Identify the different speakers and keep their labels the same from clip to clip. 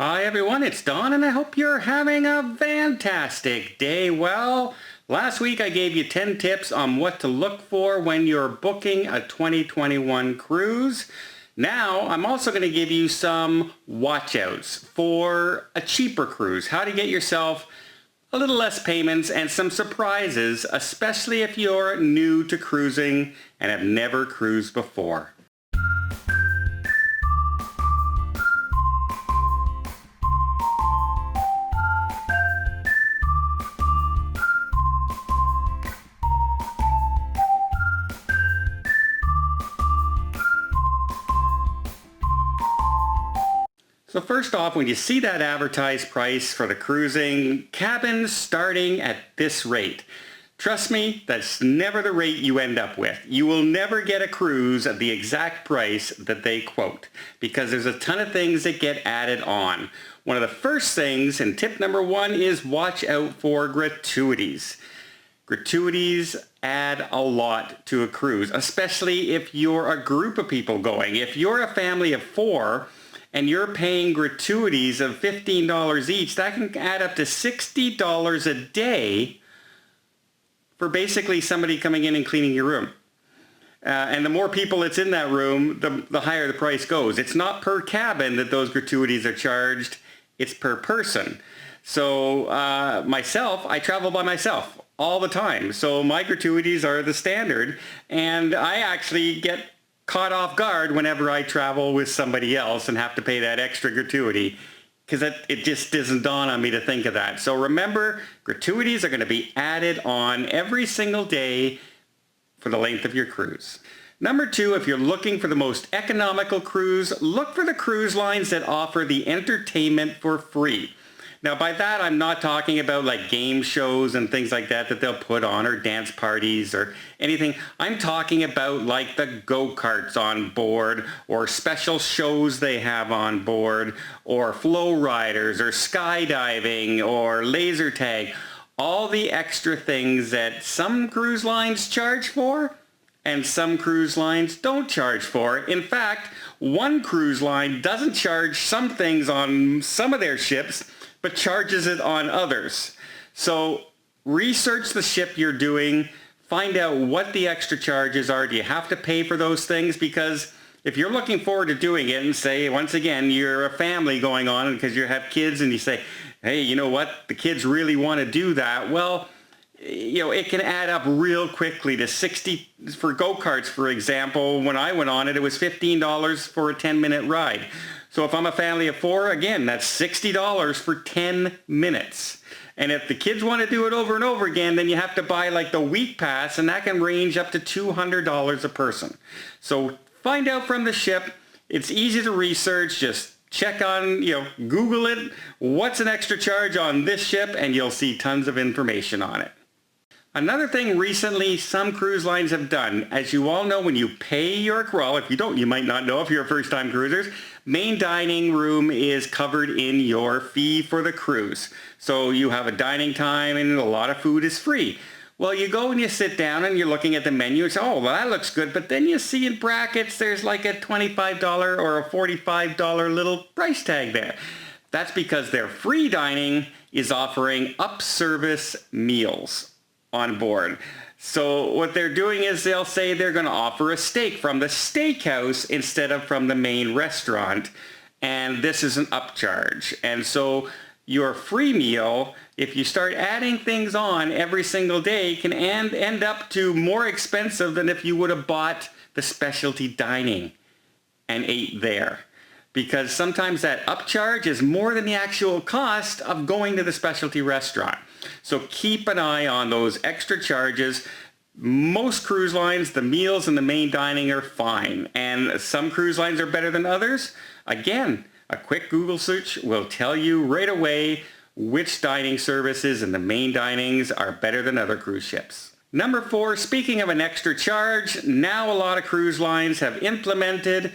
Speaker 1: Hi everyone, it's Don and I hope you're having a fantastic day. Well, last week I gave you 10 tips on what to look for when you're booking a 2021 cruise. Now, I'm also going to give you some watch outs for a cheaper cruise, how to get yourself a little less payments and some surprises, especially if you're new to cruising and have never cruised before. So first off, when you see that advertised price for the cruising, cabins starting at this rate. Trust me, that's never the rate you end up with. You will never get a cruise at the exact price that they quote, because there's a ton of things that get added on. One of the first things, and tip number one, is watch out for gratuities. Gratuities add a lot to a cruise, especially if you're a group of people going. If you're a family of 4, and you're paying gratuities of $15 each, that can add up to $60 a day for basically somebody coming in and cleaning your room. And the more people that's in that room, the higher the price goes. It's not per cabin that those gratuities are charged, it's per person. So myself, I travel by myself all the time. So my gratuities are the standard, and I actually get caught off guard whenever I travel with somebody else and have to pay that extra gratuity, because it just doesn't dawn on me to think of that. So remember, gratuities are going to be added on every single day for the length of your cruise. Number two, if you're looking for the most economical cruise, look for the cruise lines that offer the entertainment for free. Now by that, I'm not talking about like game shows and things like that they'll put on, or dance parties or anything. I'm talking about like the go-karts on board, or special shows they have on board, or flow riders, or skydiving, or laser tag. All the extra things that some cruise lines charge for and some cruise lines don't charge for. In fact, one cruise line doesn't charge some things on some of their ships, but charges it on others. So research the ship you're doing, find out what the extra charges are. Do you have to pay for those things? Because if you're looking forward to doing it, and say, once again, you're a family going on because you have kids, and you say, hey, you know what, the kids really want to do that. Well, it can add up real quickly to $60 for go-karts, for example. When I went on it, it was $15 for a 10-minute ride. So if I'm a family of 4, again, that's $60 for 10 minutes. And if the kids want to do it over and over again, then you have to buy like the week pass, and that can range up to $200 a person. So find out from the ship. It's easy to research. Just check on, Google it. What's an extra charge on this ship? And you'll see tons of information on it. Another thing recently some cruise lines have done, as you all know, when you pay your, well, if you don't, you might not know if you're first-time cruisers, main dining room is covered in your fee for the cruise. So you have a dining time and a lot of food is free. Well, you go and you sit down and you're looking at the menu and say, oh, well, that looks good. But then you see in brackets there's like a $25 or a $45 little price tag there. That's because their free dining is offering up-service meals on board. So what they're doing is they'll say they're going to offer a steak from the steakhouse instead of from the main restaurant, and this is an upcharge. And so your free meal, if you start adding things on every single day, can end up to more expensive than if you would have bought the specialty dining and ate there. Because sometimes that upcharge is more than the actual cost of going to the specialty restaurant. So keep an eye on those extra charges. Most cruise lines, the meals and the main dining are fine. And some cruise lines are better than others. Again, a quick Google search will tell you right away which dining services and the main dinings are better than other cruise ships. Number 4, speaking of an extra charge, now a lot of cruise lines have implemented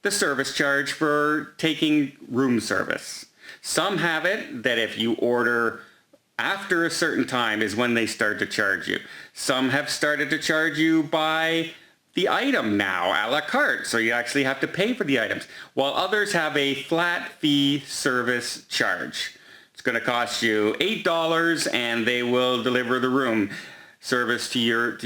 Speaker 1: the service charge for taking room service. Some have it that if you order after a certain time is when they start to charge you. Some have started to charge you by the item now a la carte, so you actually have to pay for the items, while others have a flat fee service charge. It's going to cost you $8 and they will deliver the room service to your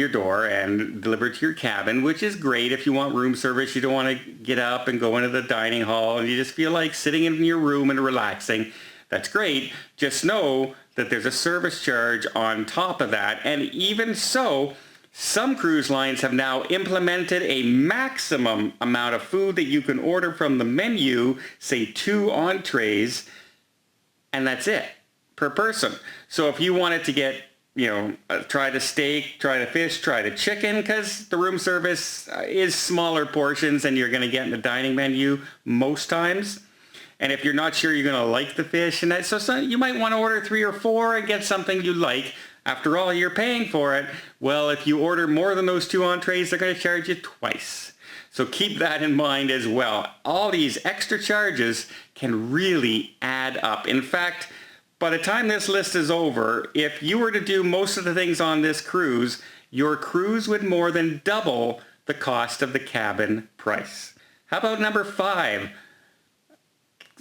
Speaker 1: door and deliver to your cabin, which is great if you want room service. You don't want to get up and go into the dining hall and you just feel like sitting in your room and relaxing. That's great. Just know that there's a service charge on top of that. And even so, some cruise lines have now implemented a maximum amount of food that you can order from the menu, say 2 entrees, and that's it per person. So if you wanted to get, try the steak, try the fish, try the chicken, because the room service is smaller portions than you're going to get in the dining menu most times. And if you're not sure you're going to like the fish, and that, so you might want to order 3 or 4 and get something you like. After all, you're paying for it. Well, if you order more than those 2 entrees, they're going to charge you twice. So keep that in mind as well. All these extra charges can really add up. In fact, by the time this list is over, if you were to do most of the things on this cruise, your cruise would more than double the cost of the cabin price. How about number 5?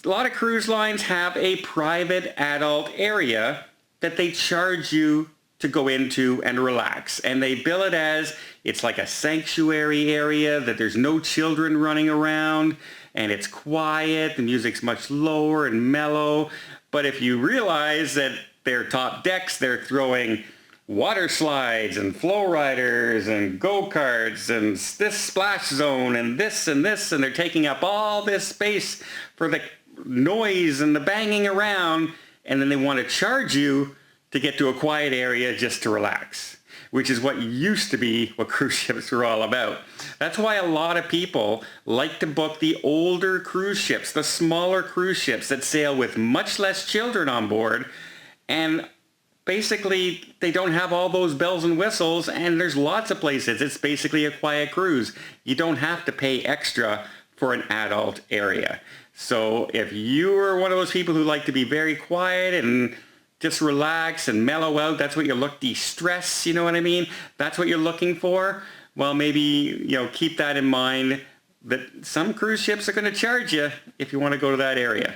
Speaker 1: A lot of cruise lines have a private adult area that they charge you to go into and relax. And they bill it as it's like a sanctuary area, that there's no children running around, and it's quiet, the music's much lower and mellow. But if you realize that their top decks, they're throwing water slides and flow riders and go-karts and this splash zone and this, and they're taking up all this space for the noise and the banging around, and then they want to charge you to get to a quiet area just to relax, which is what used to be what cruise ships were all about. That's why a lot of people like to book the older cruise ships, the smaller cruise ships that sail with much less children on board, and basically they don't have all those bells and whistles, and there's lots of places. It's basically a quiet cruise. You don't have to pay extra for an adult area. So if you are one of those people who like to be very quiet and just relax and mellow out, that's what you look, de-stress, you know what I mean? That's what you're looking for. Well, maybe, keep that in mind, that some cruise ships are going to charge you if you want to go to that area.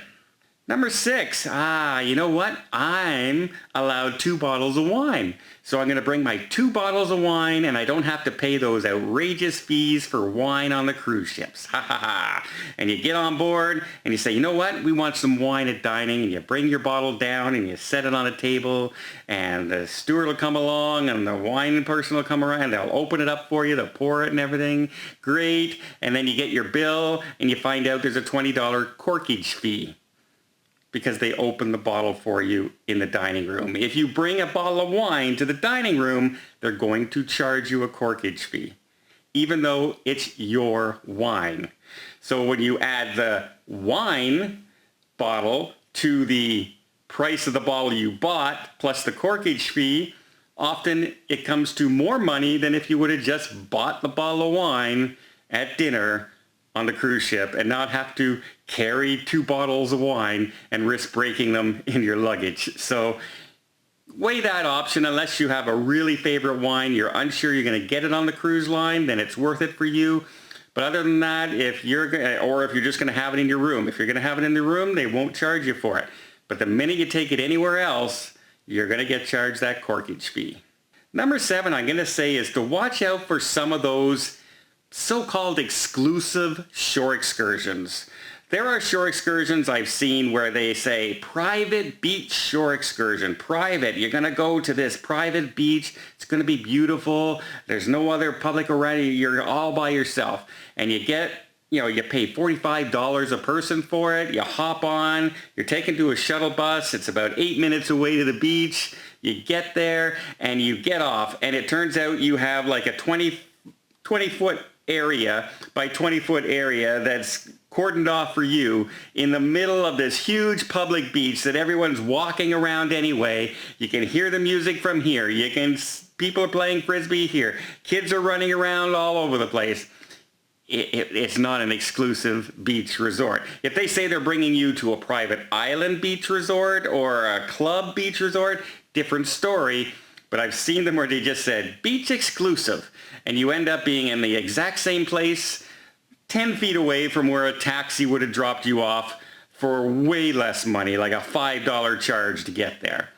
Speaker 1: Number 6, you know what? I'm allowed 2 bottles of wine. So I'm going to bring my 2 bottles of wine and I don't have to pay those outrageous fees for wine on the cruise ships. Ha ha ha. And you get on board and you say, you know what? We want some wine at dining, and you bring your bottle down and you set it on a table, and the steward will come along and the wine person will come around and they'll open it up for you, they'll pour it and everything. Great. And then you get your bill and you find out there's a $20 corkage fee, because they open the bottle for you in the dining room. If you bring a bottle of wine to the dining room, they're going to charge you a corkage fee, even though it's your wine. So when you add the wine bottle to the price of the bottle you bought, plus the corkage fee, often it comes to more money than if you would have just bought the bottle of wine at dinner on the cruise ship and not have to carry 2 bottles of wine and risk breaking them in your luggage. So weigh that option. Unless you have a really favorite wine, you're unsure you're going to get it on the cruise line, then it's worth it for you. But other than that, if you're just going to have it in your room, if you're going to have it in the room, they won't charge you for it. But the minute you take it anywhere else, you're going to get charged that corkage fee. Number 7, I'm going to say, is to watch out for some of those so-called exclusive shore excursions. There are shore excursions I've seen where they say private beach shore excursion. Private. You're going to go to this private beach. It's going to be beautiful. There's no other public around you. You're all by yourself. And you get, you pay $45 a person for it. You hop on. You're taken to a shuttle bus. It's about 8 minutes away to the beach. You get there and you get off. And it turns out you have like a 20-foot area by 20-foot area that's cordoned off for you in the middle of this huge public beach that everyone's walking around anyway. You can hear the music from here. People are playing frisbee here. Kids are running around all over the place. It's not an exclusive beach resort. If they say they're bringing you to a private island beach resort or a club beach resort, different story. But I've seen them where they just said beach exclusive. and you end up being in the exact same place 10 feet away from where a taxi would have dropped you off for way less money, like a $5 charge to get there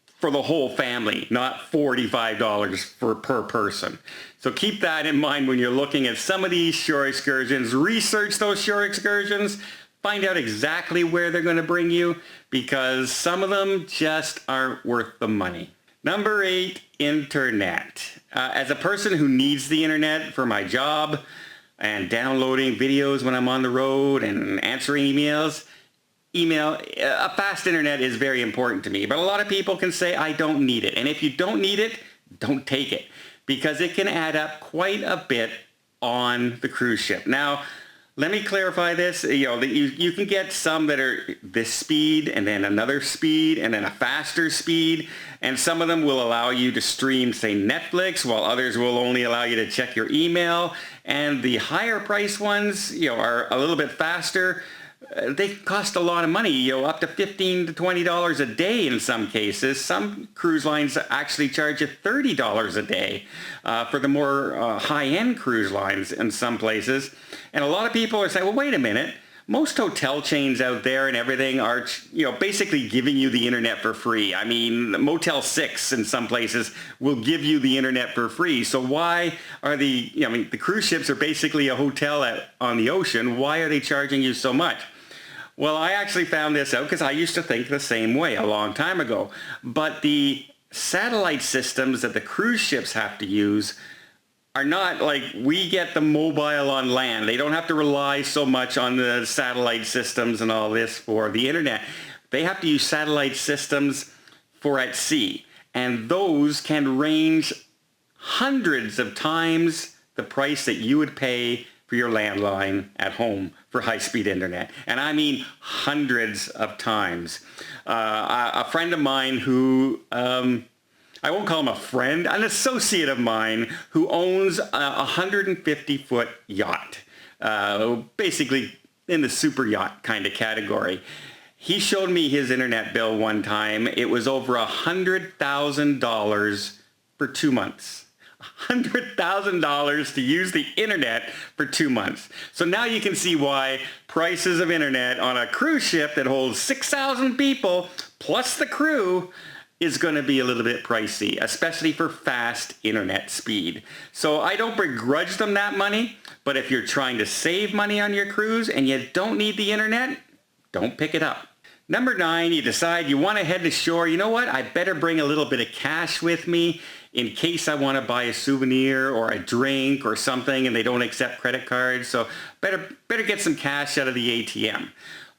Speaker 1: for the whole family, not $45 per person. So keep that in mind when you're looking at some of these shore excursions. Research those shore excursions. Find out exactly where they're going to bring you, because some of them just aren't worth the money. Number 8, internet. As a person who needs the internet for my job and downloading videos when I'm on the road and answering emails, a fast internet is very important to me. But a lot of people can say, I don't need it. And if you don't need it, don't take it, because it can add up quite a bit on the cruise ship. Now, let me clarify this. You can get some that are this speed and then another speed and then a faster speed. And some of them will allow you to stream, say, Netflix, while others will only allow you to check your email. And the higher price ones, are a little bit faster. They cost a lot of money, up to $15 to $20 a day in some cases. Some cruise lines actually charge you $30 a day for the more high-end cruise lines in some places. And a lot of people are saying, well, wait a minute. Most hotel chains out there and everything are, basically giving you the internet for free. I mean, Motel 6 in some places will give you the internet for free. So why are the cruise ships are basically a hotel on the ocean. Why are they charging you so much? Well, I actually found this out because I used to think the same way a long time ago. But the satellite systems that the cruise ships have to use are not like we get the mobile on land. They don't have to rely so much on the satellite systems and all this for the internet. They have to use satellite systems for at sea. And those can range hundreds of times the price that you would pay for your landline at home for high-speed internet. And I mean hundreds of times. A friend of mine who, I won't call him a friend, an associate of mine who owns a 150-foot yacht, basically in the super yacht kind of category. He showed me his internet bill one time. It was over $100,000 for 2 months. $100,000 to use the internet for 2 months. So now you can see why prices of internet on a cruise ship that holds 6,000 people plus the crew is going to be a little bit pricey, especially for fast internet speed. So I don't begrudge them that money, but if you're trying to save money on your cruise and you don't need the internet, don't pick it up. Number 9, you decide you want to head to shore. You know what? I better bring a little bit of cash with me in case I want to buy a souvenir or a drink or something and they don't accept credit cards. So better get some cash out of the ATM.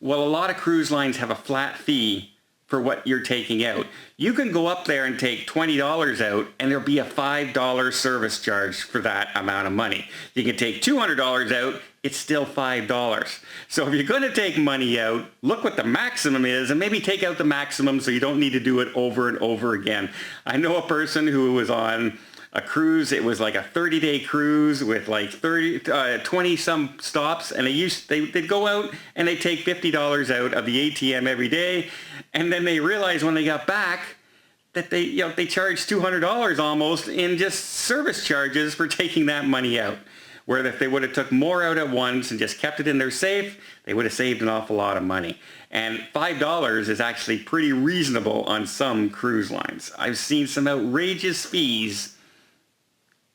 Speaker 1: Well, a lot of cruise lines have a flat fee for what you're taking out. You can go up there and take $20 out and there'll be a $5 service charge for that amount of money. You can take $200 out, it's still $5. So if you're going to take money out, look what the maximum is and maybe take out the maximum so you don't need to do it over and over again. I know a person who was on a cruise. It was like a 30-day cruise with like 20 some stops, and they'd go out and they'd take $50 out of the ATM every day, and then they realized when they got back that they charged $200 almost in just service charges for taking that money out. Where if they would have took more out at once and just kept it in their safe, they would have saved an awful lot of money. And $5 is actually pretty reasonable on some cruise lines. I've seen some outrageous fees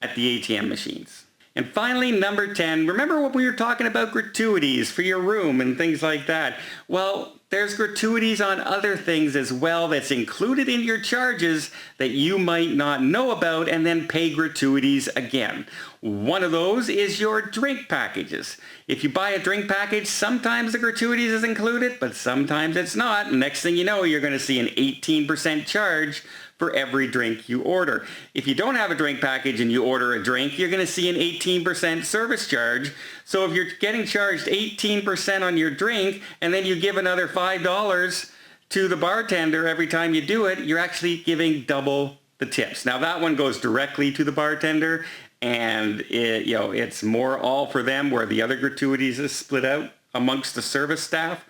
Speaker 1: at the ATM machines. And finally, number 10, remember what we were talking about gratuities for your room and things like that? Well, there's gratuities on other things as well that's included in your charges that you might not know about and then pay gratuities again. One of those is your drink packages. If you buy a drink package, sometimes the gratuities is included, but sometimes it's not. Next thing you know, you're going to see an 18% charge for every drink you order. If you don't have a drink package and you order a drink, you're going to see an 18% service charge. So if you're getting charged 18% on your drink and then you give another $5 to the bartender every time you do it, you're actually giving double the tips. Now that one goes directly to the bartender, and it's more all for them, where the other gratuities is split out amongst the service staff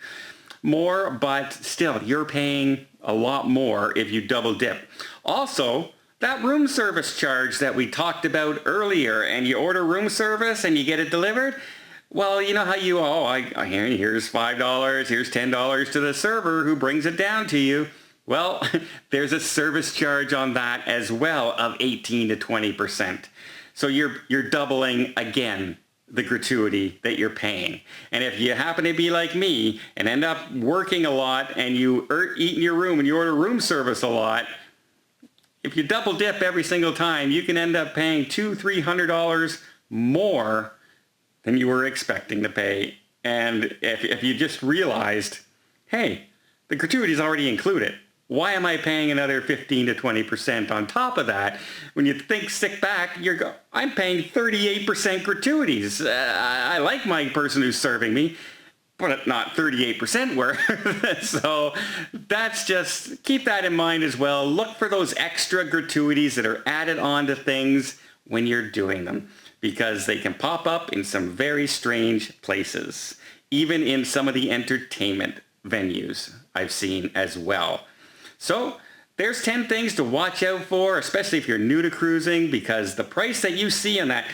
Speaker 1: more, but still you're paying a lot more if you double dip. Also, That room service charge that we talked about earlier, and you order room service and you get it delivered, well, you know how you, here's $5, here's $10 to the server who brings it down to you. Well, there's a service charge on that as well of 18 to 20%. So you're doubling again the gratuity that you're paying. And if you happen to be like me and end up working a lot and you eat in your room and you order room service a lot, if you double dip every single time, you can end up paying $200-300 more than you were expecting to pay. And if you just realized, hey, the gratuity is already included, why am I paying another 15 to 20% on top of that? When you sit back, I'm paying 38% gratuities. I like my person who's serving me, but not 38% worth. So that's just, keep that in mind as well. Look for those extra gratuities that are added on to things when you're doing them, because they can pop up in some very strange places, even in some of the entertainment venues I've seen as well. So there's 10 things to watch out for, especially if you're new to cruising, because the price that you see on that,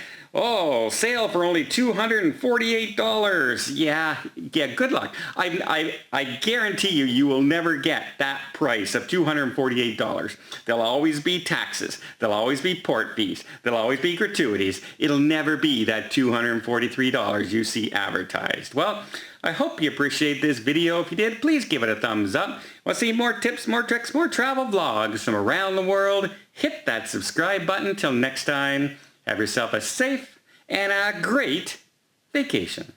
Speaker 1: sale for only $248. Yeah, good luck. I guarantee you will never get that price of $248. There'll always be taxes. There'll always be port fees. There'll always be gratuities. It'll never be that $243 you see advertised. Well, I hope you appreciate this video. If you did, please give it a thumbs up. Want to see more tips, more tricks, more travel vlogs from around the world? Hit that subscribe button. Till next time, have yourself a safe and a great vacation.